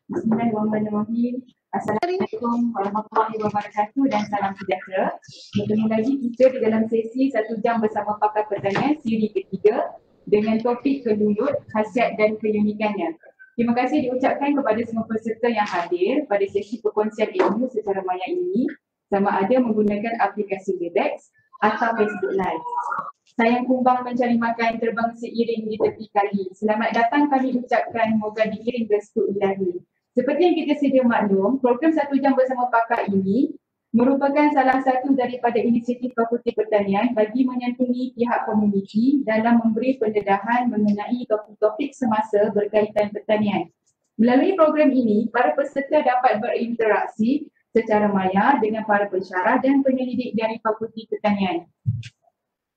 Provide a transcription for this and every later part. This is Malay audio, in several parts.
Bismillahirrahmanirrahim. Assalamualaikum warahmatullahi wabarakatuh dan salam sejahtera. Bertemu lagi kita di dalam sesi 1 jam bersama pakar pertanian siri ketiga dengan topik kelulut, khasiat dan keunikannya. Terima kasih diucapkan kepada semua peserta yang hadir pada sesi perkongsian ilmu secara maya ini, sama ada menggunakan aplikasi Webex atau Facebook Live. Sayang kumbang mencari makan terbang seiring di tepi kali. Selamat datang kami ucapkan, moga diiring restu ilahi. Seperti yang kita sedia maklum, program 1 jam bersama pakar ini merupakan salah satu daripada inisiatif Fakulti Pertanian bagi menyantuni pihak komuniti dalam memberi pendedahan mengenai topik-topik semasa berkaitan pertanian. Melalui program ini, para peserta dapat berinteraksi secara maya dengan para pensyarah dan penyelidik dari Fakulti Pertanian.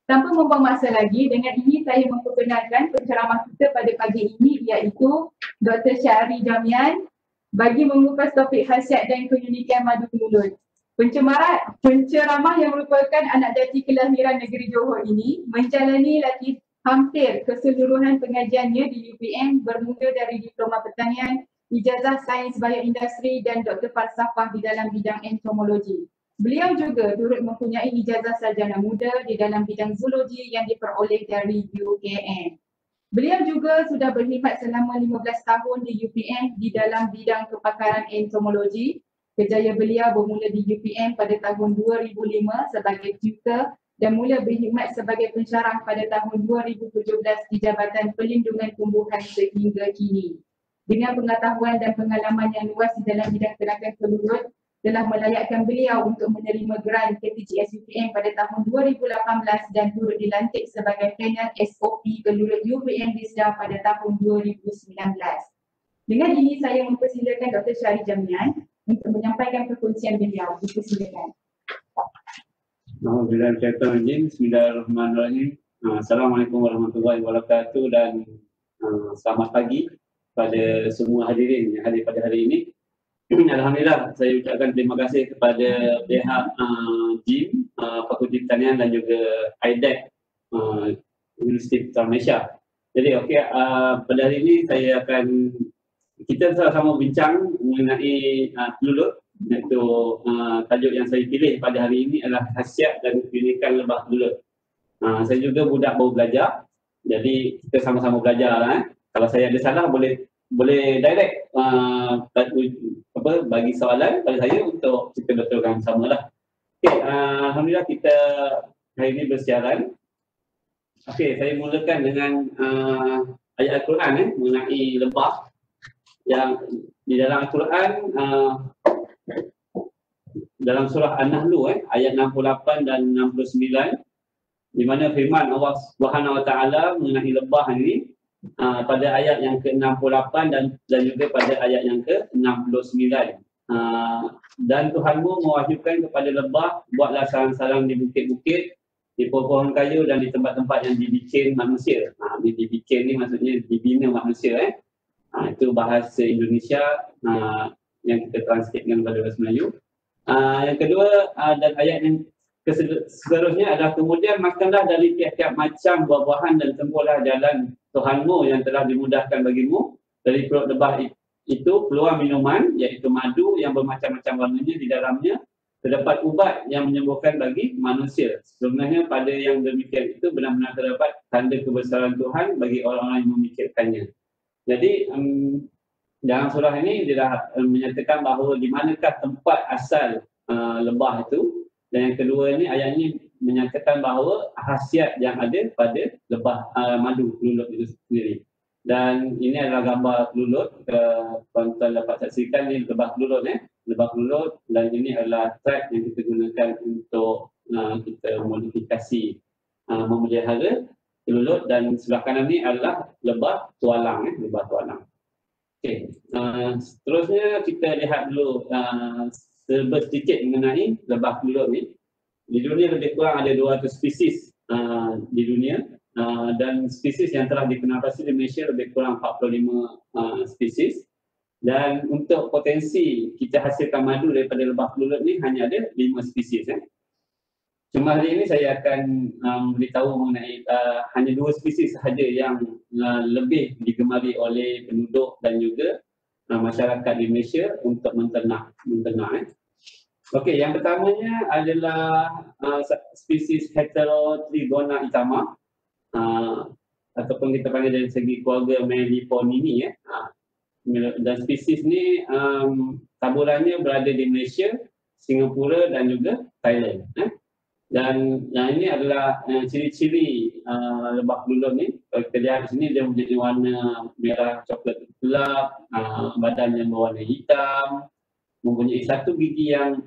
Tanpa membuang masa lagi, dengan ini saya memperkenalkan penceramah kita pada pagi ini iaitu Dr. Syahri Jamian bagi mengupas topik khasiat dan keunikan madu kelulut. Penceramah yang merupakan anak jati kelahiran negeri Johor ini menjalani hampir keseluruhan pengajiannya di UPM bermula dari Diploma Pertanian, Ijazah Sains Bioindustri dan Dr. Falsafah di dalam bidang entomologi. Beliau juga turut mempunyai ijazah sarjana muda di dalam bidang zoologi yang diperoleh dari UKM. Beliau juga sudah berkhidmat selama 15 tahun di UPM di dalam bidang kepakaran entomologi. Kerjaya beliau bermula di UPM pada tahun 2005 sebagai tutor dan mula berkhidmat sebagai pensyarah pada tahun 2017 di Jabatan Perlindungan Tumbuhan sehingga kini. Dengan pengetahuan dan pengalaman yang luas di dalam bidang ternakan kelulut, telah melayakkan beliau untuk menerima grant KTGS UPM pada tahun 2018 dan turut dilantik sebagai panel SOP kelulut UPM Disda pada tahun 2019. Dengan ini saya mempersilakan Dr. Syahri Jamian untuk menyampaikan perkongsian beliau. Dipersilakan. Bismillahirrahmanirrahim. Assalamualaikum warahmatullahi wabarakatuh dan selamat pagi pada semua hadirin yang hadir pada hari ini. Alhamdulillah, saya ucapkan terima kasih kepada pihak JIM, Fakulti Pertanian dan juga IDEC, Universiti Pertanian Malaysia. Jadi pada hari ini kita sama-sama bincang mengenai kelulut, iaitu tajuk yang saya pilih pada hari ini adalah khasiat dan keunikan lebah kelulut. Saya juga budak baru belajar, jadi kita sama-sama belajar. Kalau saya ada salah boleh direct bagi soalan pada saya untuk kita betulkan bersamalah. Alhamdulillah kita hari ini bersiaran. Saya mulakan dengan ayat Al-Quran mengenai lebah yang di dalam Al-Quran dalam surah An-Nahl ayat 68 dan 69, di mana firman Allah Subhanahu Wa Taala mengenai lebah ini pada ayat yang ke-68 dan juga pada ayat yang ke-69. Dan Tuhanmu mewahyukan kepada lebah, buatlah sarang-sarang di bukit-bukit, di pohon-pohon kayu dan di tempat-tempat yang dibikin manusia. Dibikin ni maksudnya dibina manusia. Itu bahasa Indonesia yang kita translatekan kepada bahasa Melayu. Yang kedua dan ayat yang seterusnya adalah kemudian makanlah dari tiap-tiap macam buah-buahan dan tempuhlah jalan Tuhanmu yang telah dimudahkan bagimu. Dari perut lebah itu keluar minuman iaitu madu yang bermacam-macam warnanya di dalamnya. Terdapat ubat yang menyembuhkan bagi manusia. Sebenarnya pada yang demikian itu benar-benar terdapat tanda kebesaran Tuhan bagi orang-orang yang memikirkannya. Jadi dalam surah ini dia dah menyatakan bahawa di manakah tempat asal lebah itu. Dan yang kedua ini ayat ini menyatakan bahawa khasiat yang ada pada lebah madu kelulut itu sendiri. Dan ini adalah gambar kelulut, tuan-tuan dapat saksikan ni lebah kelulut lebah kelulut, dan ini adalah trap yang kita gunakan untuk kita modifikasi memelihara kelulut, dan sebelah kanan ni adalah lebah tualang lebah tualang. Seterusnya kita lihat dulu sedikit mengenai lebah kelulut ni. Di dunia lebih kurang ada 200 spesies di dunia, dan spesies yang telah dikenal pasti di Malaysia lebih kurang 45 spesies. Dan untuk potensi kita hasilkan madu daripada lebah kelulut ni hanya ada 5 spesies. Cuma hari ini saya akan beritahu mengenai hanya 2 spesies sahaja yang lebih digemari oleh penduduk dan juga masyarakat di Malaysia untuk menternak. Okey, yang pertamanya adalah spesies Heterotrigona itama, ataupun kita panggil dari segi keluarga Meliponini. Dan spesies ni taburannya berada di Malaysia, Singapura dan juga Thailand. Dan yang ini adalah ciri-ciri lebah kelulur ni. Kalau kita lihat di sini, dia mempunyai warna merah coklat gelap, badan yang berwarna hitam, mempunyai satu gigi yang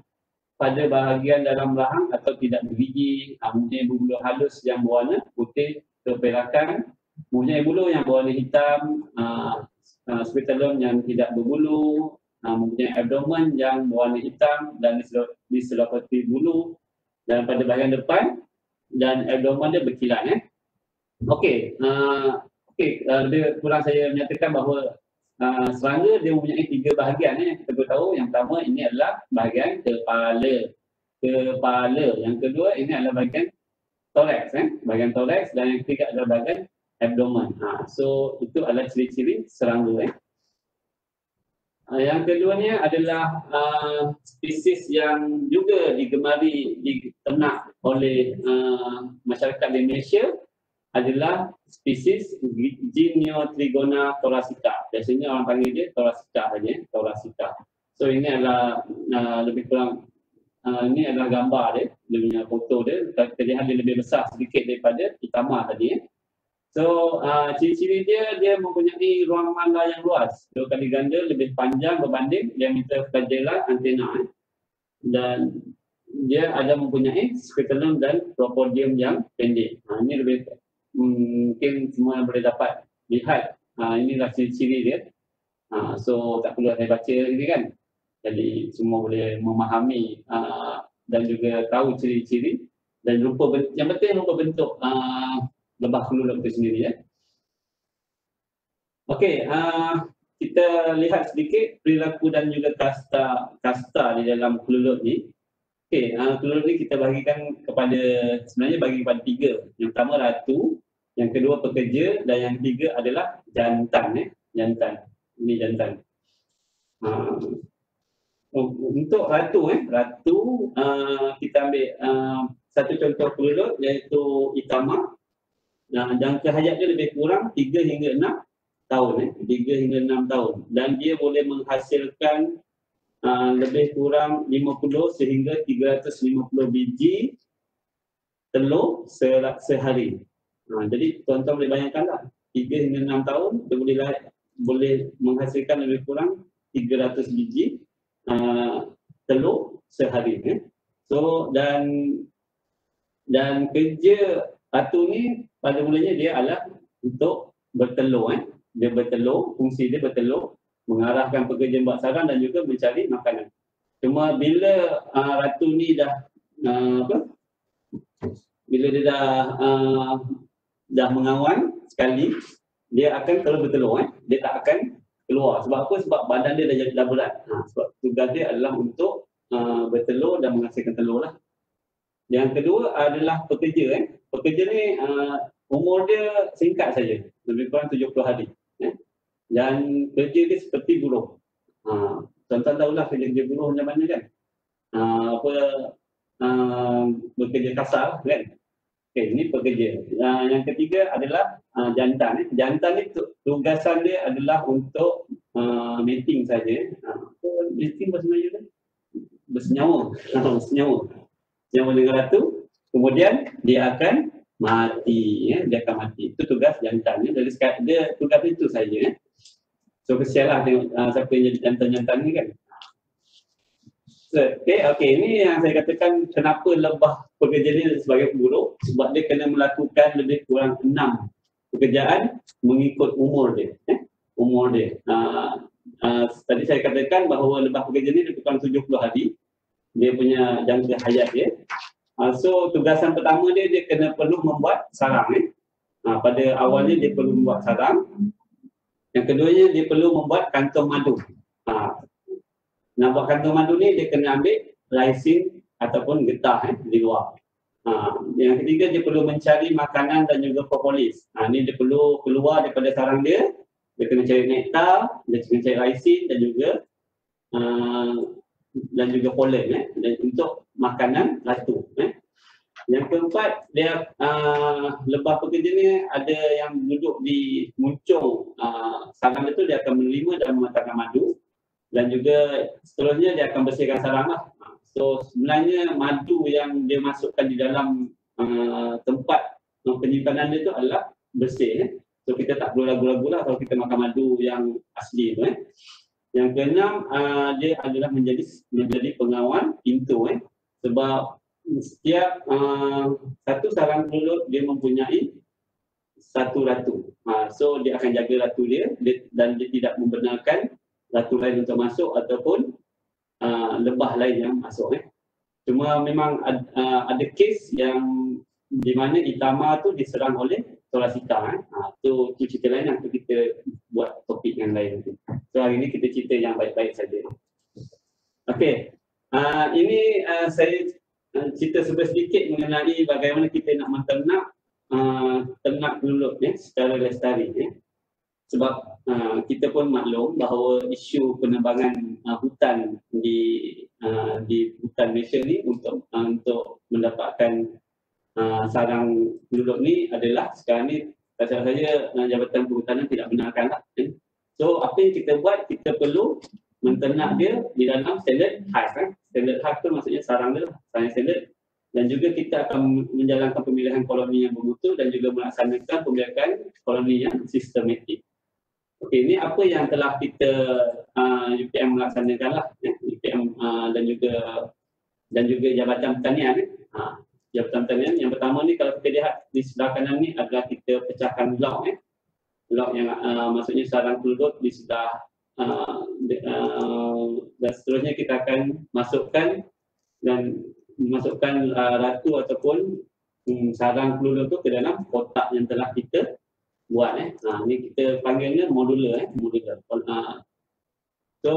pada bahagian dalam rahang atau tidak bergigi, mempunyai bulu halus yang berwarna putih keperakan, mempunyai bulu yang berwarna hitam, scutellum yang tidak berbulu, mempunyai abdomen yang berwarna hitam dan diseliputi bulu, dan pada bahagian depan dan abdomen dia berkilat. Okey, lebih kurang saya menyatakan bahawa serangga dia mempunyai 3 bahagian yang kita perlu tahu. Yang pertama ini adalah bahagian kepala. Yang kedua ini adalah bahagian thorax, bahagian thorax, dan yang ketiga adalah bahagian abdomen. So itu adalah ciri-ciri serangga. Yang keduanya adalah spesies yang juga digemari diternak oleh masyarakat di Malaysia adalah spesies Geniotrigona thoracica. Biasanya orang panggil dia thoracica saja, thoracica. So ini adalah lebih kurang ini adalah gambar dia punya foto dia. Kita lihat dia lebih besar sedikit daripada itama tadi. So ciri-ciri dia mempunyai ruang mala yang luas, 2 kali ganda, lebih panjang berbanding diameter flagella antena, dan dia ada mempunyai scutellum dan propodium yang pendek. Ini lebih mungkin semua boleh dapat lihat. Inilah ciri-ciri dia. So tak perlu saya baca ini kan. Jadi semua boleh memahami dan juga tahu ciri-ciri dan rupa bentuk. Yang penting rupa bentuk lebah kelulur itu sendiri. Okey, kita lihat sedikit perilaku dan juga kasta di dalam kelulur ni. Okey, kelulur ni kita bahagikan sebenarnya bagi kepada 3. Yang pertama ratu, yang kedua pekerja, dan yang ketiga adalah jantan. Jantan. Ini jantan. Untuk ratu, kita ambil satu contoh kelulur iaitu itama. Jangka hayat dia lebih kurang 3 hingga 6 tahun. 3 hingga 6 tahun. Dan dia boleh menghasilkan lebih kurang 50 sehingga 350 biji telur sehari. Jadi tuan-tuan boleh bayangkanlah, 3 hingga 6 tahun dia boleh menghasilkan lebih kurang 300 biji telur sehari. So dan kerja ratu ni pada mulanya dia adalah untuk bertelur. Dia bertelur, fungsi dia bertelur, mengarahkan pekerja buat sarang dan juga mencari makanan. Cuma bila ratu ni bila dia dah mengawan sekali, dia akan terus bertelur. Dia tak akan keluar. Sebab apa? Sebab badan dia dah berat. Sebab tugas dia adalah untuk bertelur dan menghasilkan telur lah. Yang kedua adalah pekerja. Pekerja ni umur dia singkat saja, lebih kurang 70 hari. Dan kerja dia seperti buruh. Tuan-tuan tahulah kerja buruh macam mana kan? Bekerja kasar kan? Okay, ini pekerja. Yang ketiga adalah jantan. Jantan ni tugasan dia adalah untuk mating saja. Mating bahasa Melayu kan? Bersenyawa. Senyawa dengan ratu. Kemudian dia akan mati. Dia akan mati. Itu tugas jantan. Dari sekarang dia tugas itu saja. So kesianlah tengok siapa yang jadi jantan-jantan ni kan. Okey, ini yang saya katakan kenapa lebah pekerja ni sebagai pemburu. Sebab dia kena melakukan lebih kurang 6 pekerjaan mengikut umur dia. Umur dia. Tadi saya katakan bahawa lebah pekerja ni lebih kurang 70 hari. Dia punya jangka hayat dia. So tugasan pertama dia perlu membuat sarang. Pada awalnya dia perlu membuat sarang. Yang keduanya dia perlu membuat kantong madu. Nak buat kantong madu ni dia kena ambil lysine ataupun getah di luar. Yang ketiga, dia perlu mencari makanan dan juga propolis. Ini dia perlu keluar daripada sarang dia. Dia kena cari nektar, dia kena cari raisin dan juga polen dan untuk makanan ratu. Yang keempat, dia lebah pekerja ni ada yang duduk di muncung sarang itu, dia akan menerima dan mematangkan madu, dan juga seterusnya dia akan bersihkan sarang lah. So sebenarnya madu yang dia masukkan di dalam tempat penyimpanan dia tu adalah bersih. So kita tak perlu ragu-ragu lah kalau kita makan madu yang asli tu. Yang keenam, dia adalah menjadi pengawal pintu. Sebab setiap satu sarang kelulut dia mempunyai satu ratu. So dia akan jaga ratu dia dan dia tidak membenarkan ratu lain untuk masuk ataupun lebah lain yang masuk. Cuma memang ada kes yang di mana Itama tu diserang oleh Tolasita. Tu cerita lain lah, kita buat topik yang lain. So hari ni kita cerita yang baik-baik saja. Okey. Ini saya cerita sedikit mengenai bagaimana kita nak menternak ternak kelulut secara lestari. Sebab kita pun maklum bahawa isu penebangan hutan di hutan Malaysia ni untuk mendapatkan sarang kelulut ni adalah sekarang ni saja Jabatan Perhutanan tidak benarkan lah. So apa yang kita buat, kita perlu menternak dia di dalam standard hive. Standard hive tu maksudnya sarang dia, sarang standard. Dan juga kita akan menjalankan pemilihan koloni yang bermutu dan juga melaksanakan pemilihan koloni yang sistematik. Okey, ini apa yang telah kita UPM melaksanakan lah. UPM dan juga Jabatan Pertanian. Jabatan Pertanian yang pertama ni, kalau kita lihat di sebelah kanan ni adalah kita pecahkan blok. Blok yang maksudnya sarang kelulut di sebelah dan seterusnya kita akan masukkan ratu ataupun sarang kelulut tu ke dalam kotak yang telah kita buat. Ni kita panggilnya modular. So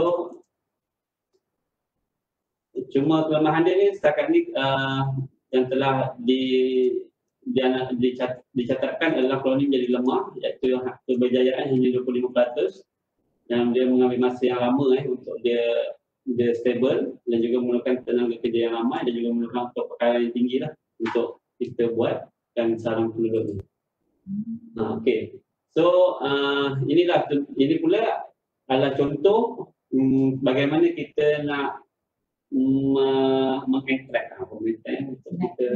cuma kelemahan dia ni setakat ni yang telah dicatatkan adalah koloni menjadi lemah, iaitu keberjayaan hanya 25%, yang dia mengambil masa yang lama untuk dia stable dan juga memerlukan tenaga kerja yang ramai dan juga memerlukan perkara yang tinggi lah untuk kita buatkan sarang kelulut ni. Okey. So ini pula adalah contoh bagaimana kita nak mengattract untuk kita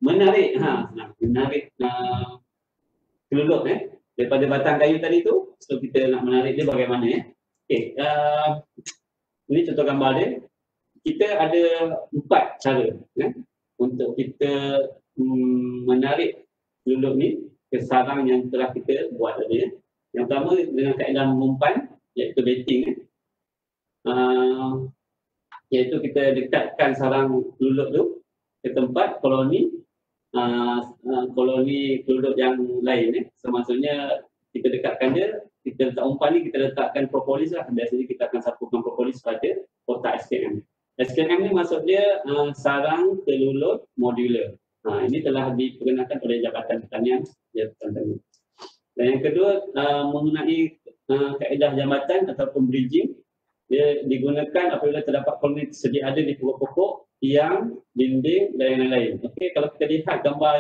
menarik kelulut daripada batang kayu tadi tu. So kita nak menarik dia bagaimana. Okey. Ini contoh gambar dia. Kita ada 4 cara untuk kita menarik kelulut ni ke sarang yang telah kita buat tadi. Yang pertama dengan kaedah mengumpan, iaitu baiting. Iaitu kita dekatkan sarang kelulut tu ke tempat koloni kelulut yang lain. So maksudnya kita dekatkan dia, kita letak umpan ni, kita letakkan propolis lah. Biasanya kita akan sapukan propolis pada kotak SKM. SKM ni maksud dia sarang kelulut modular. Ini telah diperkenalkan oleh Jabatan Pertanian. Dan yang kedua, mengenai kaedah jambatan ataupun bridging, dia digunakan apabila terdapat koloni sedia ada di pokok-pokok, tiang, dinding dan yang lain-lain. Okey, kalau kita lihat gambar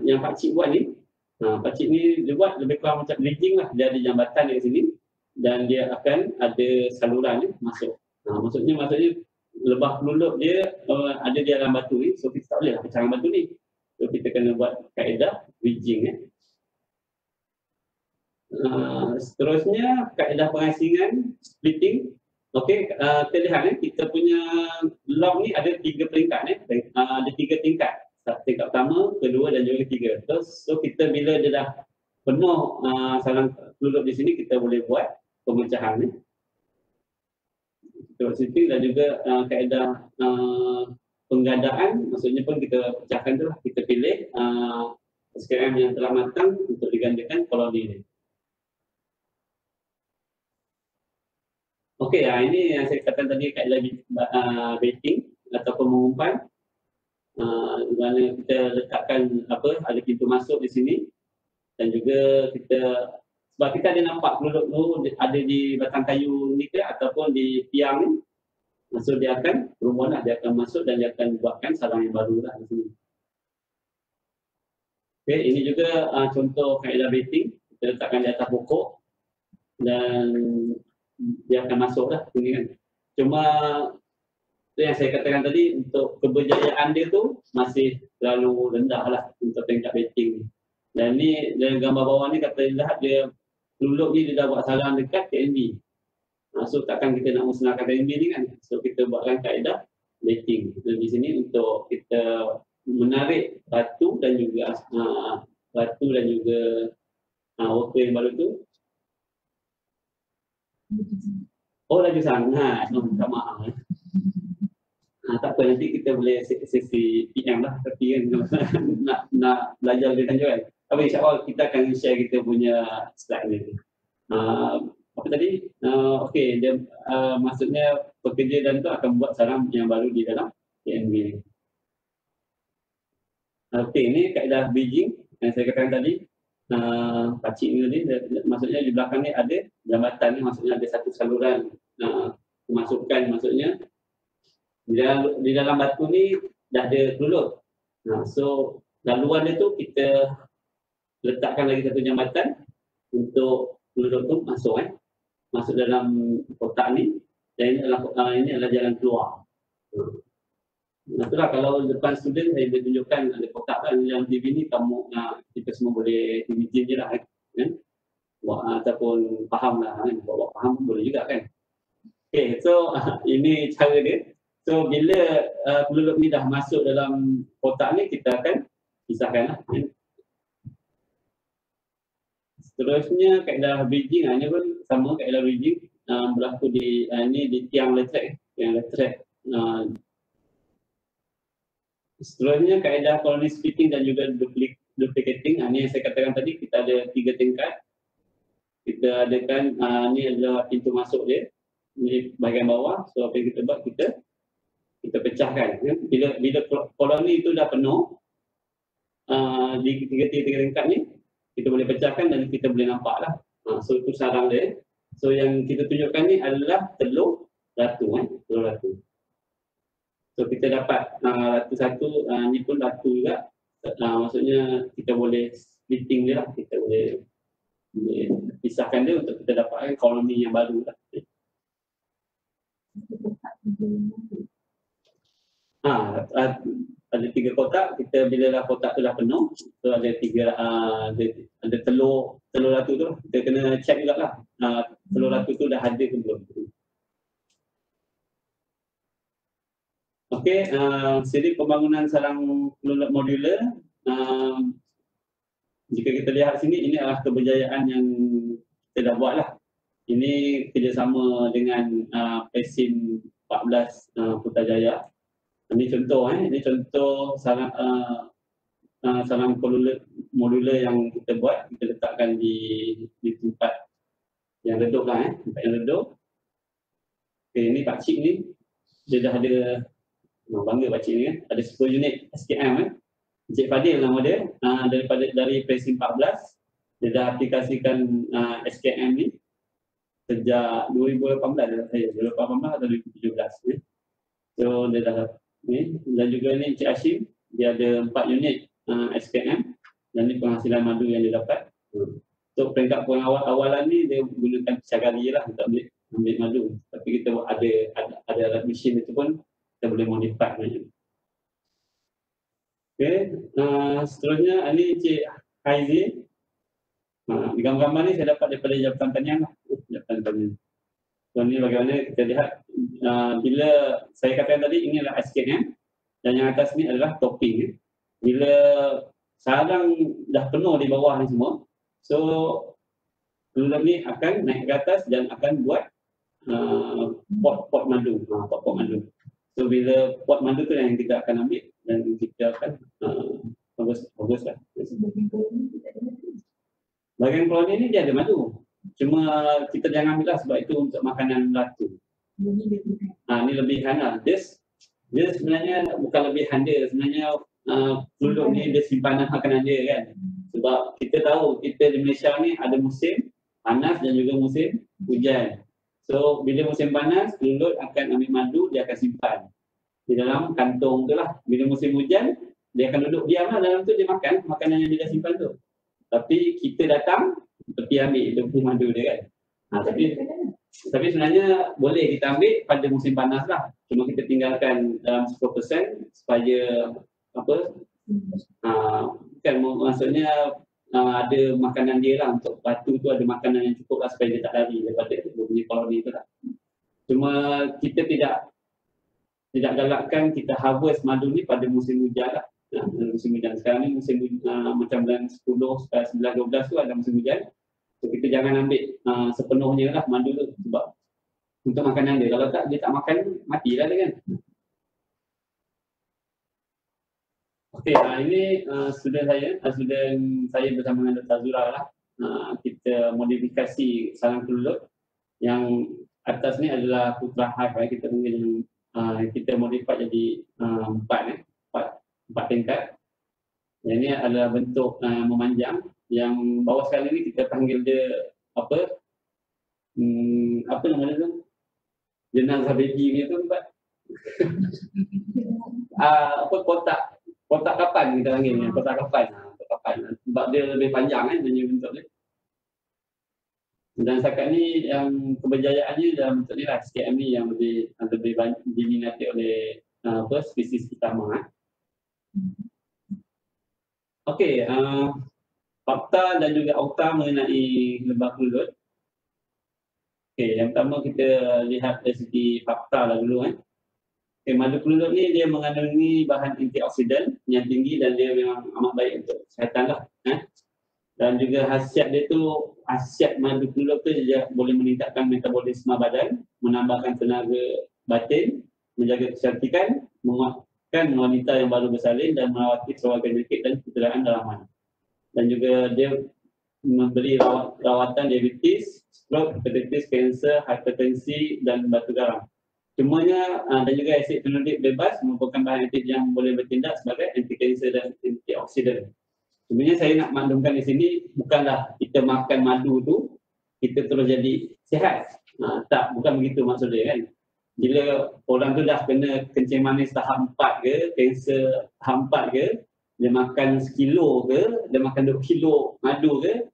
yang Pak Cik buat ni, Pak Cik ni dia buat lebih kurang macam bridging lah. Dia ada jambatan di sini dan dia akan ada saluran masuk. Maksudnya lebah kelulut dia ada di dalam batu ni, so kita tak boleh lah pecahkan batu ni. So kita kena buat kaedah bridging. Seterusnya kaedah pengasingan, splitting. Okey, kita lihat kita punya log ni ada 3 peringkat ada 3 tingkat. Tingkat pertama, kedua dan juga ketiga. So kita bila dia dah penuh sarang kelulut di sini, kita boleh buat pemecahan ni. Splitting dan juga kaedah penggadaan, maksudnya pun kita pecahkan tu lah. Kita pilih SKM yang telah matang untuk digandakan koloni ni. Okey, ini yang saya katakan tadi kaedah baiting ataupun mengumpan. di mana kita letakkan ada pintu masuk di sini, dan juga kita sebab kita ada nampak peluduk tu ada di batang kayu ni ke ataupun di tiang ni. So dia akan rumoh lah, dia akan masuk dan dia akan buatkan sarang yang baru lah di sini. Okay, ini juga contoh kaedah baiting. Kita letakkan di atas pokok dan dia akan masuk lah sini kan. Cuma itu yang saya katakan tadi, untuk keberjayaan dia tu masih terlalu rendah lah untuk tingkat baiting ni. Dan ni dalam gambar bawah ni kata lihat dia peluluk ni dia dah buat sarang dekat TNB. So takkan kita nak musnahkan TNB ni kan. So kita buatkan kaedah baiting. Dan di sini untuk kita menarik ratu dan juga worker yang baru tu. Laju sangat. Minta maaf. Tak apa, nanti kita boleh sesi PM lah, tapi kan nak belajar lebih lanjut kan. Tapi insyaAllah kita akan share kita punya slide ni. Apa tadi? Okey, dia maksudnya pekerja dan tu akan buat sarang yang baru di dalam TNB ni. Okey, ini kaedah bridging yang saya katakan tadi. Pakcik ni tadi, maksudnya di belakang ni ada jambatan ni, maksudnya ada satu saluran pemasukan, maksudnya di dalam batu ni dah ada peluluk. So laluan dia tu kita letakkan lagi satu jambatan untuk peluluk tu masuk dalam kotak ni, dan ini adalah jalan keluar. Itulah kalau depan student saya boleh tunjukkan ada kotak kan, yang TV ni kamu kita semua boleh imagine je lah kan, ataupun faham lah kan, bawa faham pun boleh juga kan. Okay, so ini cara dia. So bila peluluk ni dah masuk dalam kotak ni, kita akan pisahkan lah. Seterusnya kaedah bridging, ini pun sama kaedah bridging, berlaku di tiang letrek. Seterusnya kaedah colony splitting dan juga duplicating. Ini yang saya katakan tadi, kita ada 3 tingkat. Kita adakan, ini adalah pintu masuk dia, ini bahagian bawah. So apa yang kita buat, kita pecahkan. Bila koloni itu dah penuh di tiga tingkat ni, kita boleh pecahkan dan kita boleh nampak lah. So itu sarang dia. So yang kita tunjukkan ni adalah telur ratu. Telur ratu. So kita dapat ratu satu, ni pun ratu juga. Maksudnya kita boleh splitting dia lah. Kita boleh pisahkan dia untuk kita dapatkan koloni yang baru lah. Ada 3 kotak. Kita bila dah kotak tu dah penuh, so ada 3 ada telur ratu tu, kita kena check juga lah telur ratu tu dah ada ke belum. Okey, siri pembangunan sarang peluluk modular. Jika kita lihat sini, ini adalah keberjayaan yang kita dah buat lah. Ini kerjasama dengan Pesin 14 Putrajaya. Ini contoh sarang modular yang kita buat. Kita letakkan di tempat yang redup lah, tempat yang redup. Okay, ini pakcik ni dia dah ada, bangga pakcik ni kan, ada 10 unit SKM. Encik Fadil nama dia, dari Presin 14. Dia dah aplikasikan SKM ni sejak 2018 saya, 2018 atau 2017 So dia dah ni. Dan juga ni Encik Hashim, dia ada 4 unit SKM, dan ni penghasilan madu yang dia dapat. So peringkat awalan ni dia gunakan pisagari lah untuk ambil madu. Tapi kita ada alat mesin itu pun kita boleh modify macam. Okay, seterusnya ini Encik Haizi. Di gambar-gambar ni saya dapat daripada Jabatan Tanian lah. Jabatan Tanian. So ni bagaimana kita lihat, bila saya katakan tadi ini adalah SKM dan yang atas ni adalah topping. Bila sarang dah penuh di bawah ni semua, so peluluk ni akan naik ke atas dan akan buat pot madu. Pot madu. So bila pot madu tu yang kita akan ambil dan kita akan bagus lah. Bagian koloni ni dia ada madu. Cuma kita jangan ambil lah sebab itu untuk makanan ratu. Ini lebihan lah. Dia sebenarnya bukan lebihan dia, sebenarnya peluduk ni dia simpanan makanan dia kan. Sebab kita tahu kita di Malaysia ni ada musim panas dan juga musim hujan. So bila musim panas, peluduk akan ambil madu, dia akan simpan di dalam kantung tu lah. Bila musim hujan, dia akan duduk diam lah dalam tu, dia makan makanan yang dia dah simpan tu. Tapi kita datang, pergi ambil dia punya madu dia kan. Tapi sebenarnya boleh kita ambil pada musim panas lah. Cuma kita tinggalkan dalam 10% supaya apa? Kan maksudnya ada makanan dia lah, untuk batu tu ada makanan yang cukup lah supaya dia tak lari daripada dia punya koloni tu lah. Cuma kita tidak galakkan kita harvest madu ni pada musim hujan lah. Musim hujan sekarang ni musim macam bulan 10, 11, 12 tu ada musim hujan. So kita jangan ambil sepenuhnya lah madu tu, sebab untuk makanan dia. Kalau tak, dia tak makan, matilah dia kan. Okey, ini student saya bersama dengan Dr. Azura lah. Kita modifikasi sarang peluduk. Yang atas ni adalah putra hive, kita panggil kita modify jadi 4 tingkat. Yang ini adalah bentuk memanjang. Yang bawah sekali ni kita panggil dia apa nama dia tu? Jenazah baby ni tu tempat. Kotak kapan kita panggil ni, kotak kapan. Sebab dia lebih panjang kan bentuk dia. Dan setakat ni yang keberjayaannya dalam bentuk ni lah, SKM ni yang lebih diminati oleh spesies utama. Okey, fakta dan juga aukta mengenai lebah peluduk. Okey, yang pertama kita lihat dari segi fakta lah dulu kan. Okay, madu peluduk ni dia mengandungi bahan antioksidan yang tinggi dan dia memang amat baik untuk kesihatan lah. Dan juga khasiat dia tu, khasiat madu peluduk tu dia boleh meningkatkan metabolisme badan, menambahkan tenaga batin, menjaga kecantikan, menguatkan wanita yang baru bersalin dan merawati seluruh penyakit dan kecederaan dalaman. Dan juga dia memberi rawatan diabetes, stroke, hepatitis, kanser, hipertensi dan batu garam. Cumanya dan juga asid fenolic bebas merupakan bahan aktif yang boleh bertindak sebagai anti-kanser dan antioksidan. Sebenarnya saya nak maklumkan di sini bukanlah kita makan madu tu kita terus jadi sihat. Tak, bukan begitu maksudnya kan. Bila orang tu dah kena kencing manis tahap 4 ke, kanser tahap 4 ke, dia makan sekilo ke, dia makan 2 kilo madu ke,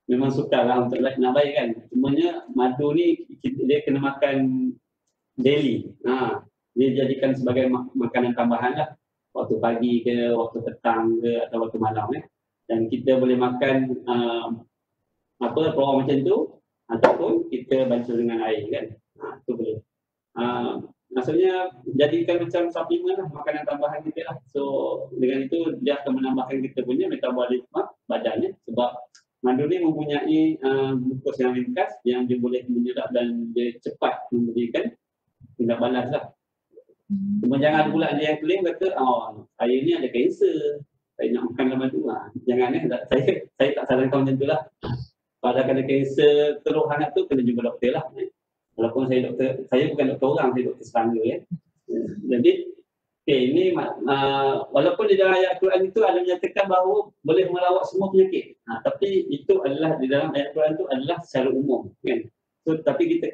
memang sukarlah untuk nak baik kan. Cumanya madu ni dia kena makan daily. Dia jadikan sebagai makanan tambahan lah. Waktu pagi ke, waktu petang ke, atau waktu malam Dan kita boleh makan raw macam tu, ataupun kita bancuh dengan air kan. Itu boleh. Maksudnya jadikan macam suplemen lah, makanan tambahan kita lah. So dengan itu dia akan menambahkan kita punya metabolisme badannya, sebab madu ni mempunyai glukos yang ringkas yang dia boleh menyerap dan dia cepat memberikan tindak balas lah. Cuma jangan pula dia yang claim kata, saya ni ada kanser, saya nak makan madu. Jangan saya tak sarankan macam tu lah. Kalau kena kanser teruk hangat tu, kena jumpa doktor lah. Walaupun saya bukan doktor orang, saya doktor serangga. Jadi ini walaupun di dalam ayat Quran itu ada menyatakan bahawa boleh melawat semua penyakit. Tapi itu adalah di dalam ayat Quran itu adalah secara umum kan. So tapi kita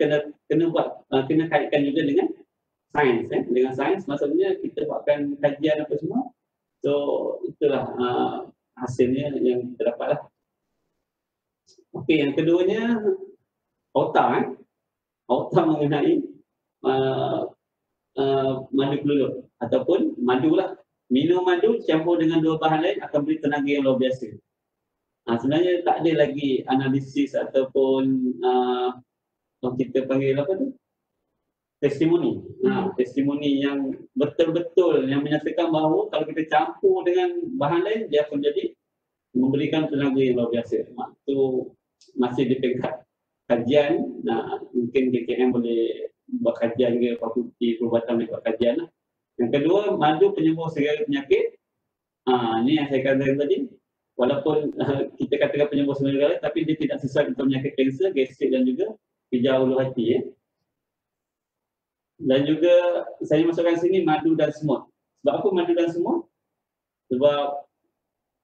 kena buat kena kaitkan juga dengan sains Dengan sains maksudnya kita buatkan kajian apa semua. So itulah hasilnya yang kita dapat lah. Okey, yang keduanya aukta aukta mengenai madu peluduk ataupun madu lah. Minum madu campur dengan 2 bahan lain akan beri tenaga yang luar biasa. Sebenarnya tak ada lagi analisis ataupun kita panggil apa tu? Testimoni. Testimoni yang betul-betul yang menyatakan bahawa kalau kita campur dengan bahan lain dia akan jadi memberikan tenaga yang luar biasa. Itu masih di peringkat kajian. Mungkin KKM boleh buat kajian ke, fakulti perubatan boleh buat kajian lah. Yang kedua, madu penyembuh segala penyakit. Ni yang saya katakan tadi. Walaupun kita katakan penyembuh segala, tapi dia tidak sesuai untuk penyakit kanser, gastrik dan juga hijau ulu hati. Dan juga saya masukkan sini madu dan semut. Sebab apa madu dan semut? Sebab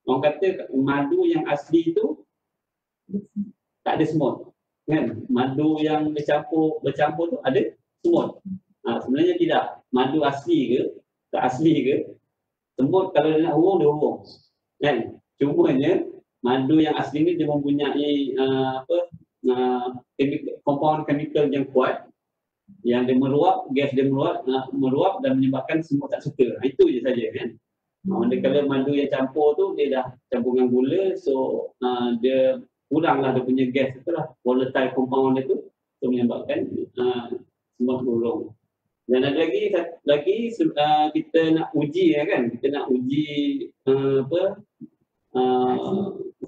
orang kata madu yang asli itu tak ada semut. Kan? Madu yang bercampur tu ada semut. Sebenarnya tidak. Madu asli ke, tak asli ke, semut kalau dia nak hurung, dia hurung. Kan? Cumanya madu yang asli ni dia mempunyai compound chemical yang kuat, yang dia meluap, gas dia meluap dan menyebabkan semut tak suka. Itu je saja kan. Kalau madu yang campur tu dia dah campur dengan gula, so dia kuranglah dia punya gas itulah, volatile compound dia tu, so menyebabkan semut hurung. Dan ada lagi kita nak uji kan, kita nak uji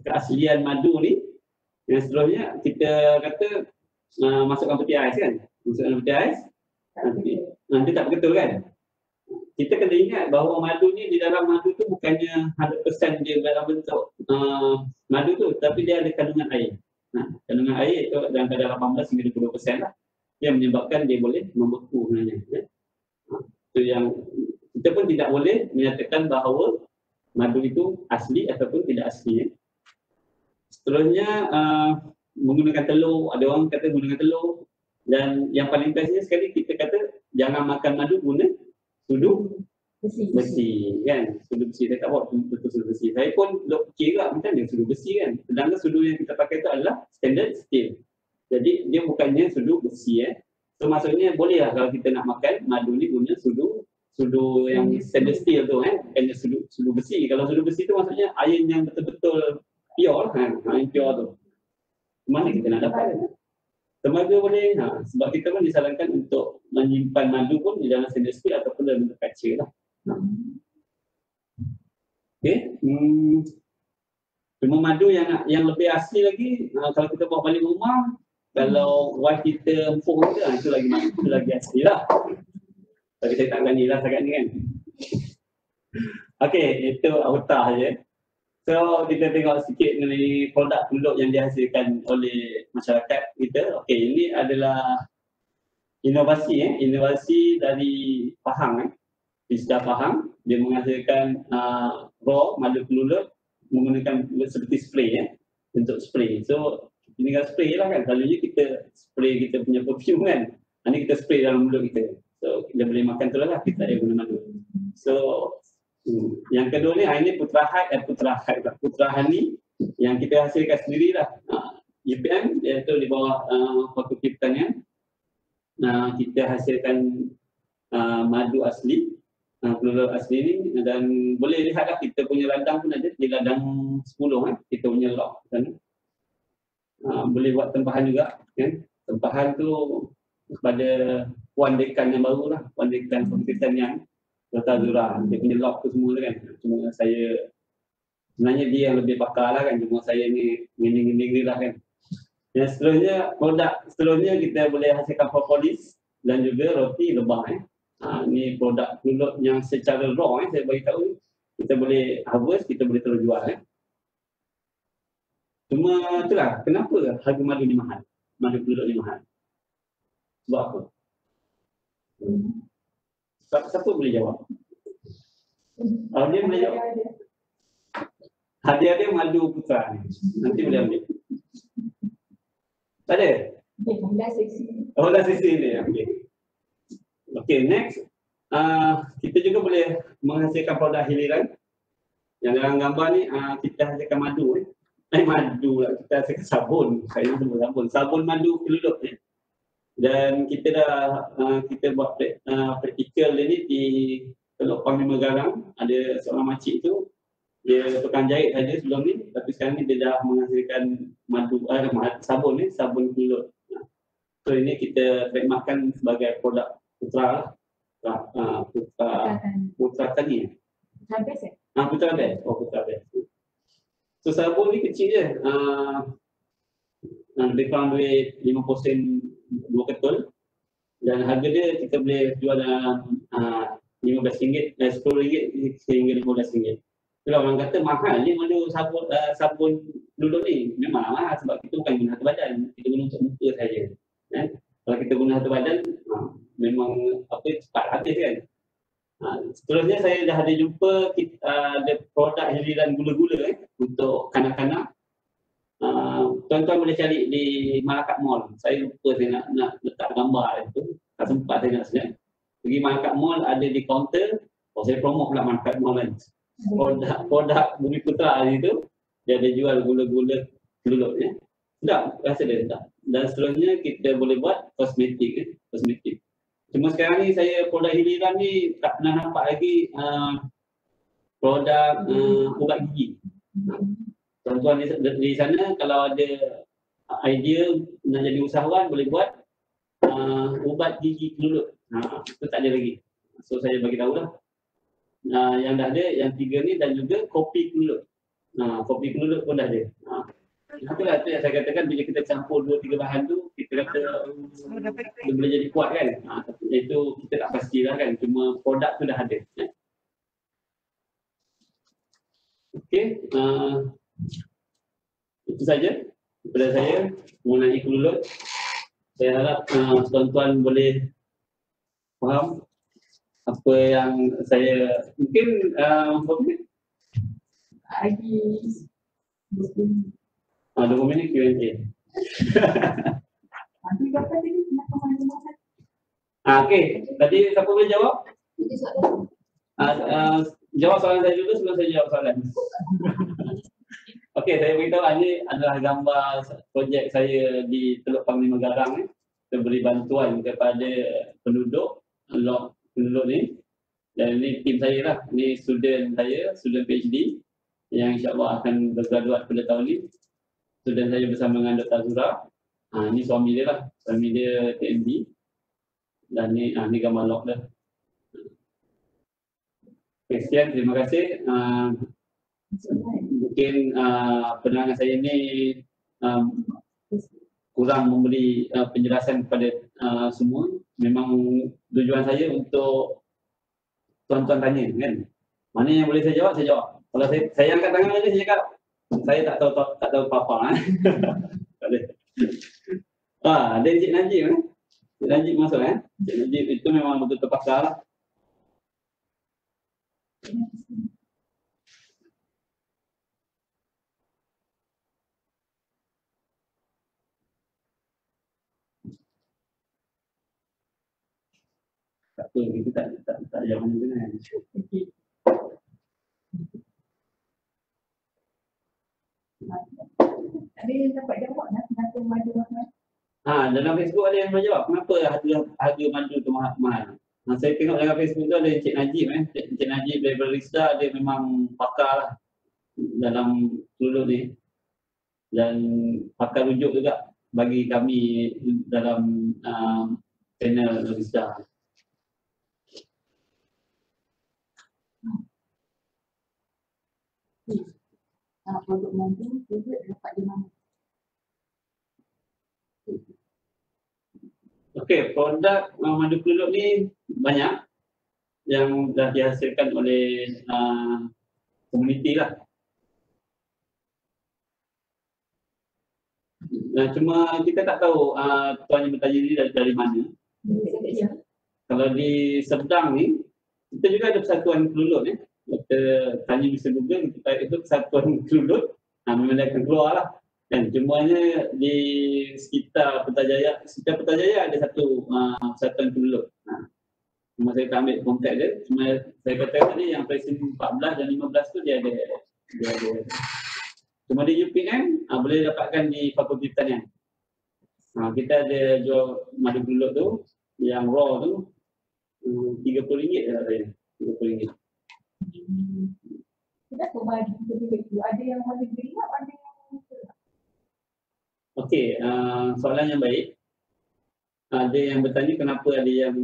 keaslian madu ni. Yang seterusnya kita kata masukkan peti ais kan, masukkan peti ais nanti tak betul kan. Kita kena ingat bahawa madu ni, di dalam madu tu bukannya 100% dia dalam bentuk madu tu, tapi dia ada kandungan air. Kandungan air itu dalam kadar 18 hingga 20% lah, yang menyebabkan dia boleh membeku sebenarnya. Itu yang kita pun tidak boleh menyatakan bahawa madu itu asli ataupun tidak asli. Seterusnya menggunakan telur, ada orang kata menggunakan telur, dan yang paling bestnya sekali kita kata jangan makan madu guna sudu besi kan, sudu besi. Saya tak buat betul sudu besi. Saya pun dok fikir juga macam mana sudu besi kan, sedangkan sudu yang kita pakai itu adalah standard steel. Jadi dia bukannya sudu besi So maksudnya boleh lah kalau kita nak makan madu ni guna sudu yang stainless steel tu kan, bukannya sudu besi. Kalau sudu besi tu maksudnya air yang betul-betul pure kan, air pure tu. Mana kita nak dapat? Tembaga boleh, sebab kita pun disarankan untuk menyimpan madu pun di dalam stainless steel ataupun dalam bentuk kaca lah. Okay. Cuma madu yang lebih asli lagi, kalau kita bawa balik rumah, kalau wife kita empuk kita, itu lagi asli lah. Tapi saya tak berani lah sangat ni kan. Okay, itu outah je. So kita tengok sikit mengenai produk penduduk yang dihasilkan oleh masyarakat kita. Okey, ini adalah inovasi dari Pahang. Di sekitar Pahang, dia menghasilkan raw madu kelulut menggunakan seperti spray untuk spray. So tinggal spray lah kan. Selalunya kita spray kita punya perfume kan. Ini kita spray dalam mulut kita. So kita boleh makan tu lah, kita ada guna madu. So yang kedua ni, ini putra hani yang kita hasilkan sendirilah. UPM iaitu di bawah Fakulti Pertanian. Kita hasilkan madu asli, kelulut asli ni, dan boleh lihatlah kita punya ladang pun ada di ladang 10 kita punya log sana. Boleh buat tempahan juga kan. Tempahan tu kepada Puan Dekan yang baru lah, Puan Dekan Fakulti Pertanian Dr. Azura, dia punya log tu semua kan. Cuma saya, sebenarnya dia yang lebih pakar lah kan, cuma saya ni ngini-ngini lah kan. Dan seterusnya, produk seterusnya kita boleh hasilkan propolis dan juga roti lebah ni produk kelulut yang secara raw saya bagi tahu, kita boleh harvest, kita boleh terus jual Cuma itulah, kenapa harga madu ni mahal? Madu kelulut ni mahal. Sebab apa? Siapa boleh jawab? Dia boleh jawab. Hadiah dia madu putra ni. Nanti boleh ambil. Tak ada? Dah sesi ni. Okay, next. Kita juga boleh menghasilkan produk hiliran. Yang dalam gambar ni, kita hasilkan madu. Madu lah. Kita hasilkan sabun. Saya sebut sabun. Sabun madu kelulut ni. Dan kita kita buat praktikal ni di Teluk Panglima Garang. Ada seorang makcik tu, dia tukang jahit saja sebelum ni, tapi sekarang ni dia dah menghasilkan madu sabun ni, sabun kelulut. So ini kita trademarkkan sebagai produk putra lah. Putra tani. Putra best. Putra best. So sabun ni kecil je. Lebih kurang duit 50 sen 2 ketul, dan harga dia kita boleh jual dalam RM15, RM10 sehingga RM15. Kalau orang kata mahal ni madu sabun kelulut ni, memang mahal sebab kita bukan guna satu badan, kita guna untuk muka saja. Kalau kita guna satu badan, memang 400 kan. Seterusnya saya dah ada jumpa ada produk hiliran gula-gula untuk kanak-kanak. Tuan-tuan boleh cari di Malakat Mall. Saya lupa saya nak letak gambar itu. Tak sempat saya nak sebenarnya. Pergi Malakat Mall, ada di kaunter. Saya promote pula Malakat Mall kan. Produk Bumi Putra itu, dia ada jual gula-gula kelulut ya. Sedap, rasa dia sedap. Dan seterusnya kita boleh buat kosmetik kosmetik. Cuma sekarang ni saya produk hiliran ni tak pernah nampak lagi produk ubat gigi. Tuan-tuan di sana kalau ada idea nak jadi usahawan boleh buat ubat gigi kelulut. Itu tak ada lagi. So saya bagi tahu lah. Yang dah ada, yang 3 ni dan juga kopi kelulut. Kopi kelulut pun dah ada. Itulah tu yang saya katakan bila kita campur 2-3 bahan tu kita kata dia boleh jadi kuat kan. Itu kita tak pastilah kan. Cuma produk tu dah ada. Okey. Itu saja daripada saya mengenai kelulut. Saya harap tuan-tuan boleh faham apa yang saya mungkin lagi 20 minit Q&A. Okey, tadi siapa boleh jawab? Jawab soalan saya dulu sebelum saya jawab soalan. Okey, saya beritahu ini adalah gambar projek saya di Teluk Panglima Garang. Kita beri bantuan kepada penduduk ni. Dan ini tim saya lah. Ini student saya, student PhD yang insyaAllah akan bergraduat pada tahun ini. Student saya bersama dengan Dr. Azura. Ini suami dia lah. Suami dia TMB. Dan ni gambar log dah. Okay, sekian. Terima kasih. Mungkin penerangan saya ini kurang memberi penjelasan kepada semua. Memang tujuan saya untuk tuan-tuan tanya kan. Mana yang boleh saya jawab, saya jawab. Kalau saya angkat tangan saja, saya cakap saya tak tahu apa-apa. Tak boleh. Ada Encik Najib Encik Najib masuk Encik Najib itu memang betul-betul pakar lah. Tak apa, kita tak jawab juga kan. Ada yang dapat jawab kenapa madu mahal? Dalam Facebook ada yang menjawab kenapa harga madu tu mahal. Saya tengok dalam Facebook tu ada Encik Najib Encik Najib dari Barista, dia memang pakar lah dalam kelulut ni. Dan pakar rujuk juga bagi kami dalam channel Barista. Produk madu juga dapat di mana? Okey, produk madu kelulut ni banyak yang dah dihasilkan oleh komuniti lah. Cuma kita tak tahu tuan yang bertanya ni dari mana. Kalau di Serdang ni, kita juga ada persatuan kelulut ni. Kita tanya bisa Google, kita type itu persatuan kelulut, memang dia akan keluar lah. Dan cumanya di sekitar Putrajaya ada satu persatuan kelulut. Cuma saya tak ambil kontak dia. Cuma saya kata tadi yang presiden 14 dan 15 tu dia ada. Cuma di UPM boleh dapatkan di Fakulti Pertanian. Kita ada jual madu kelulut tu, yang raw tu RM30 lah saya. RM30. Kenapa madu kelulut tu? Ada yang madu gelap, ada yang Okey, soalan yang baik. Ada yang bertanya kenapa ada yang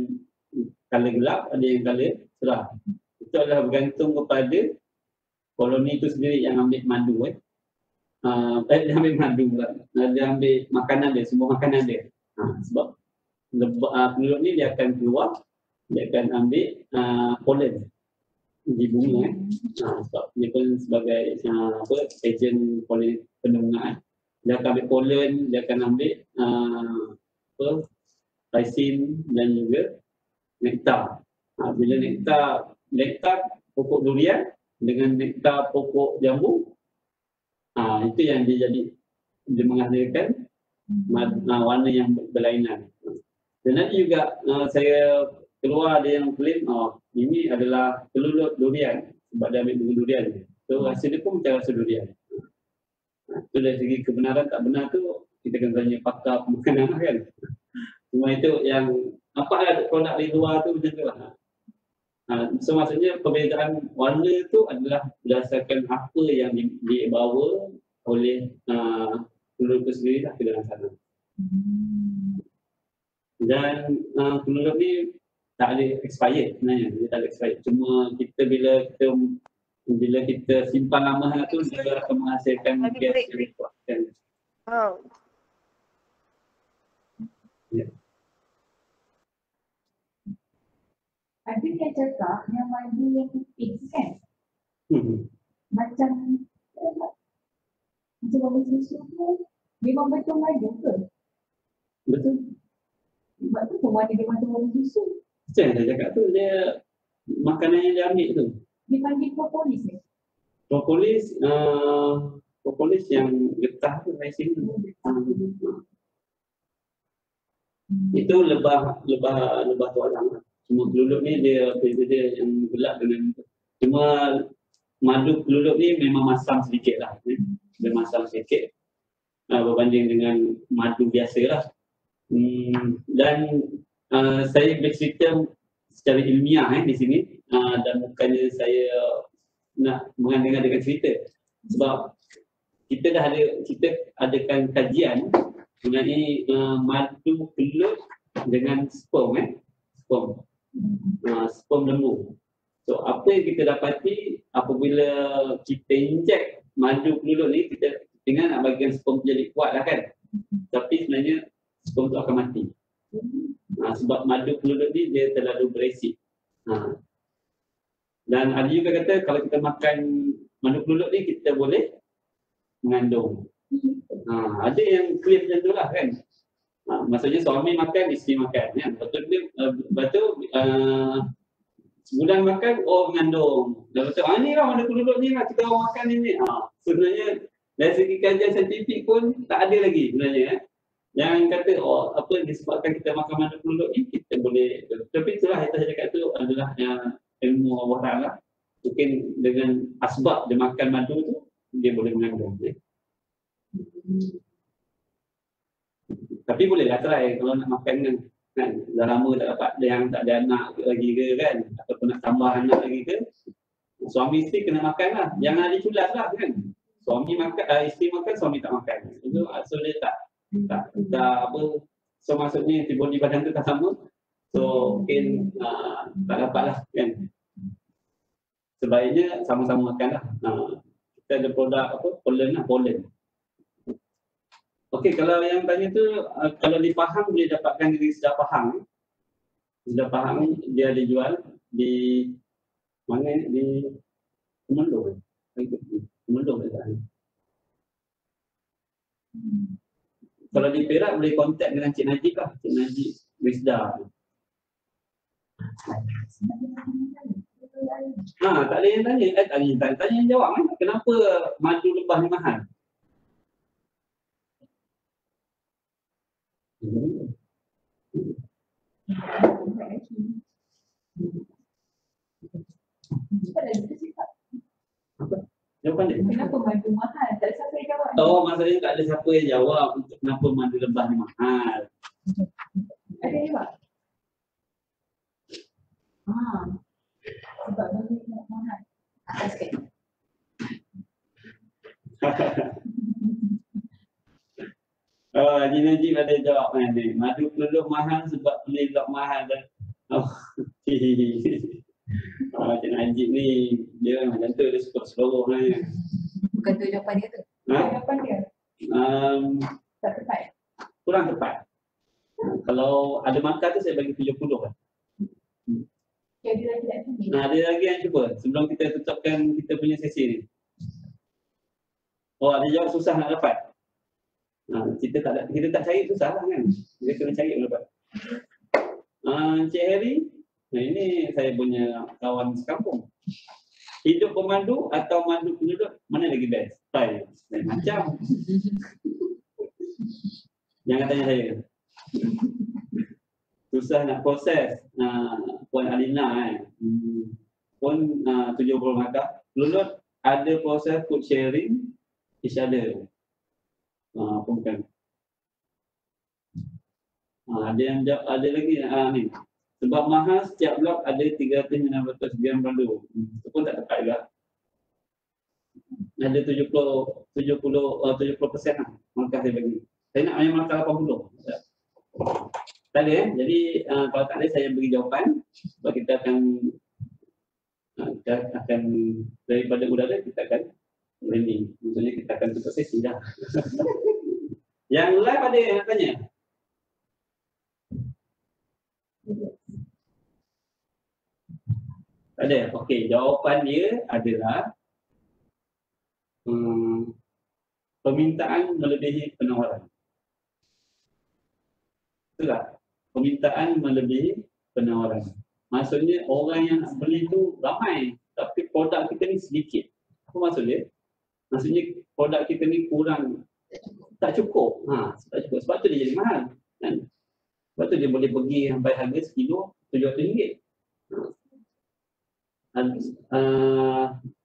color gelap, ada yang color cerah. Itu adalah bergantung kepada koloni itu sendiri yang ambil madu. Dia ambil madu pula. Dia ambil makanan dia, semua makanan dia. Sebab kelulut ni dia akan keluar, dia akan ambil polen di bunga. Sebab dia pun sebagai ejen polen penunggaan. Dia akan ambil polen, dia akan ambil lysine dan juga nektar. Bila nektar pokok durian dengan nektar pokok jambu, itu yang dia menghasilkan warna yang berlainan. Dan nanti juga saya keluar ada yang claim, ini adalah kelulut durian sebab dia ambil dengan durian. So rasa dia pun macam rasa durian. Itu dari segi kebenaran tak benar tu kita kena tanya pakar pemakanan kan. Cuma itu yang nampak produk di luar tu macam tu lah. So maksudnya perbezaan warna tu adalah berdasarkan apa yang dibawa oleh kelulut itu sendiri lah ke dalam sana. Dan kelulut ni tak ada expired sebenarnya, dia tak ada expired. Cuma kita bila kita simpan lama sangat tu dia akan menghasilkan gas yang dikuatkan. Ya. Ada yang cakap yang madu yang putih kan? Macam warna susu tu memang betul madu ke? Betul. Sebab tu warna dia macam warna susu. Macam yang saya cakap tu, dia makanan yang dia ambil tu. Dipanggil propolis ni? Propolis yang getah tu dari sini. Itu lebah tualang. Cuma kelulut ni dia yang gelap dengan itu. Cuma madu kelulut ni memang masam sedikit lah. Dia masam sedikit berbanding dengan madu biasa lah. Dan saya bercerita secara ilmiah di sini dan bukannya saya nak mengandang-andangkan cerita. Sebab kita adakan kajian mengenai madu kelulut dengan sperm lembu. So apa yang kita dapati apabila kita injek madu kelulut ni, kita tinggal nak bagikan sperm jadi kuat lah kan. Tapi sebenarnya sperm tu akan mati. Sebab madu kelulut ni dia terlalu beresid. Dan ada juga kata kalau kita makan madu kelulut ni kita boleh mengandung. Ada yang clear macam tu lah kan. Maksudnya suami makan, isteri makan kan. Lepas tu sebulan makan, mengandung. Lepas tu ni lah madu kelulut ni lah kita orang makan ni. Sebenarnya dari segi kajian saintifik pun tak ada lagi sebenarnya. Jangan kata disebabkan kita makan madu kelulut ni kita boleh. Tapi itulah yang saya cakap tu adalah ilmu Allah Ta'ala. Mungkin dengan asbab dia makan madu tu dia boleh mengandung. Tapi bolehlah try kalau nak makan kan. Dah lama tak dapat yang tak ada anak lagi ke kan, ataupun nak tambah anak lagi ke, suami isteri kena makan lah. Jangan ada culas lah kan. Suami makan, isteri makan, suami tak makan. So dia tak apa. So maksudnya antibody badan tu tak sama. So mungkin tak dapat lah kan. Sebaiknya sama-sama makan lah. Kita ada produk pollen. Okey, kalau yang tanya tu kalau di Pahang boleh dapatkan dari Sedap Pahang. Sedap Pahang dia ada jual di mana, di Kemendong. Kemendong dekat. Kalau di Perak boleh kontak dengan Cik Najib lah, Cik Najib Wisda. Tak ada yang tanya. Tanya yang jawab kan. Kenapa madu lebah ni mahal? Jawapan dia. Kenapa madu mahal? Tak ada siapa yang jawab. Maksudnya tak ada siapa yang jawab untuk kenapa madu lebah ni mahal. Ada yang jawab? Sebab madu mahal. Sikit. Haji Najib ada jawab ni. Madu kelulut mahal sebab beli blok mahal dan Cik Najib ni dia macam tu, dia suka seluruh lah. Bukan tu jawapan dia tu. Jawapan dia. Tak tepat. Kurang tepat. Kalau ada markah tu saya bagi 70 lah. Ada lagi tak cuba? Ada lagi yang cuba sebelum kita tutupkan kita punya sesi ni. Ada jawab susah nak dapat. Kita tak cari susah lah kan. Kita kena cari dapat. Encik Harry, Nah, ini saya punya kawan sekampung. Hidup pemandu atau mandu penduduk, mana lagi best? Lain macam. Jangan tanya saya. Susah nak proses. Puan Alina pun 70 markah. Lulus ada proses food sharing each other. Bukan. Ada lagi ni. Sebab mahal setiap blok ada 300-900 gram pandu. Itu pun tak tepat juga. Ada 70% lah markah saya bagi. Saya nak hanya markah 80. Tak ada Jadi kalau tak ada saya bagi jawapan. Sebab kita akan daripada udara kita akan landing. Maksudnya kita akan tutup sesi dah. Yang live ada yang nak tanya? Ada. Okey, jawapan dia adalah permintaan melebihi penawaran. Itulah. Permintaan melebihi penawaran. Maksudnya orang yang nak beli tu ramai, tapi produk kita ni sedikit. Apa maksud dia? Maksudnya produk kita ni kurang, tak cukup. Tak cukup. Sebab tu dia jadi mahal. Kan? Sebab tu dia boleh pergi sampai harga sekilo RM700.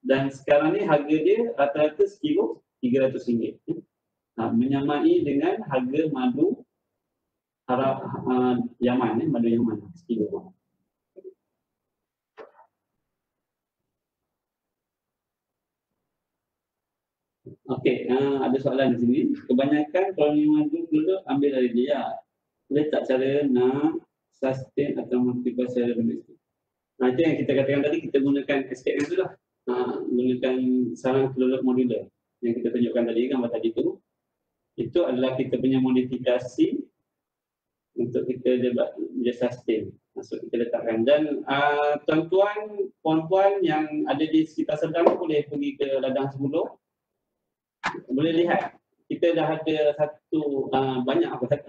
Dan sekarang ni harga dia rata-rata sekilo RM300. Menyamai dengan harga madu Yaman, madu Yaman sekilo. Okey, ada soalan di sini. Kebanyakan koloni madu dulu ambil dari dia. Boleh tak cara nak sustain atau multiply secara domestik? Itu yang kita katakan tadi, kita gunakan SKM tu lah. Gunakan sarang kelelep modular yang kita tunjukkan tadi, gambar tadi tu. Itu adalah kita punya modifikasi untuk kita dia sustain. Maksud kita letakkan. Dan tuan-tuan, puan-puan yang ada di sekitar Sedang boleh pergi ke ladang Sebuluh. Boleh lihat, kita dah ada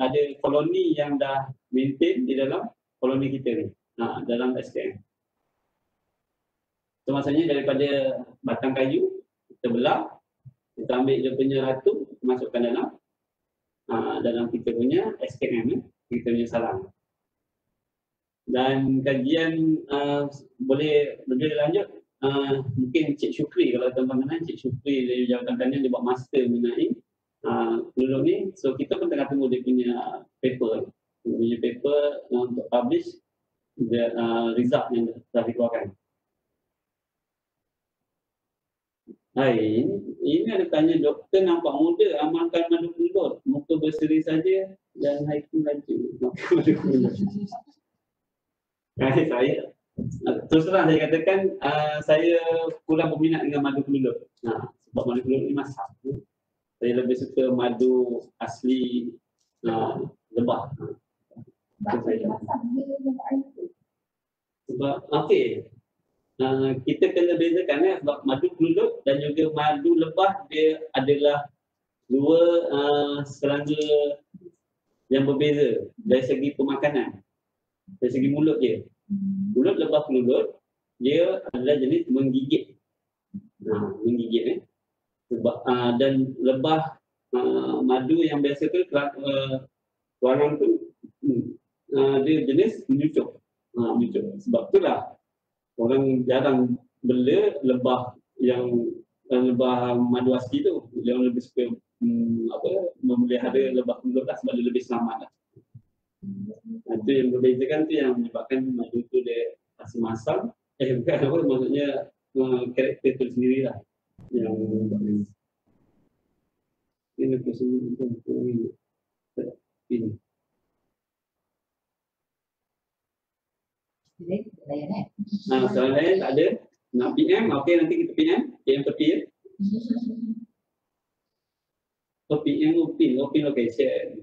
ada koloni yang dah maintain di dalam koloni kita ni. Dalam SKM. So maksudnya daripada batang kayu, kita belah, kita ambil dia punya ratu, masukkan dalam kita punya SKM, kita punya sarang. Dan kajian boleh lebih lanjut, mungkin Cik Syukri, kalau tuan-tuan kenal Cik Syukri dari Jabatan Tanian, dia buat master mengenai pelulung ni. So kita pun tengah tunggu dia punya paper. Dia punya paper untuk publish result yang dah dikeluarkan. Hai, ini ada tanya, doktor nampak muda, amalkan madu kelulut, muka berseri saja dan hiking laju. Madu kelulut. Saya terus terang saya katakan, saya kurang berminat dengan madu kelulut. Sebab madu kelulut ni masak. Saya lebih suka madu asli lebah. Sebab okey. Kita kena bezakan sebab madu kelulut dan juga madu lebah dia adalah dua serangga yang berbeza dari segi pemakanan, dari segi mulut dia. Mulut lebah kelulut dia adalah jenis menggigit, menggigit sebab dan lebah madu yang biasa tu warang tu dia jenis menyucuk, sebab itulah orang jarang bela lebah yang lebah madu asli tu. Dia lebih suka memelihara lebah kelulut lah sebab dia lebih selamat lah. Itu yang membezakan, tu yang menyebabkan madu tu dia rasa masam. Bukan apa, maksudnya karakter tu sendiri lah yang bagus. Ini soalan lain tak ada? Nak PM? Okey, nanti kita PM tepi ya. PM Opin okey, share.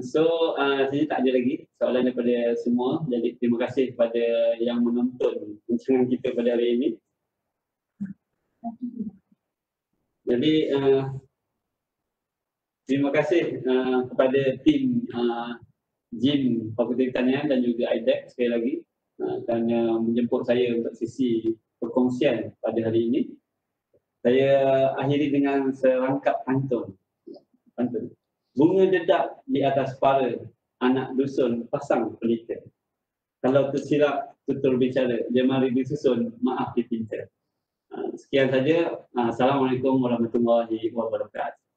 So, saya tak ada lagi soalan daripada semua. Jadi terima kasih kepada yang menonton perbincangan kita pada hari ini. Jadi terima kasih kepada tim Jim Fakulti Pertanian dan juga IDEC sekali lagi kerana menjemput saya untuk sesi perkongsian pada hari ini. Saya akhiri dengan serangkap pantun. Bunga dedak di atas para, anak dusun pasang pelita. Kalau tersilap tutur bicara, dia mari disusun, maaf dipinta. Sekian saja. Assalamualaikum warahmatullahi wabarakatuh.